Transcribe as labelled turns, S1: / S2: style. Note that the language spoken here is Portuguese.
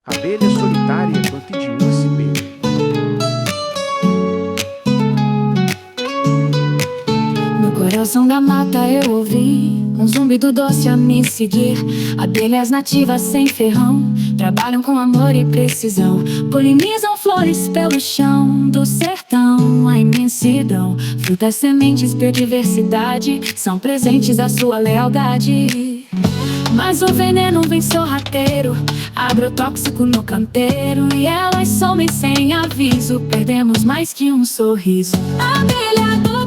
S1: Abelha solitária quanto de uma se beija.
S2: No coração da mata eu ouvi um zumbido doce a me seguir. Abelhas nativas sem ferrão trabalham com amor e precisão, polinizam flores pelo chão do sertão. A imensidão, frutas, sementes, biodiversidade são presentes da sua lealdade. Mas o veneno vem sorrateiro, agrotóxico no canteiro, e elas somem sem aviso. Perdemos mais que um sorriso. Abelha doce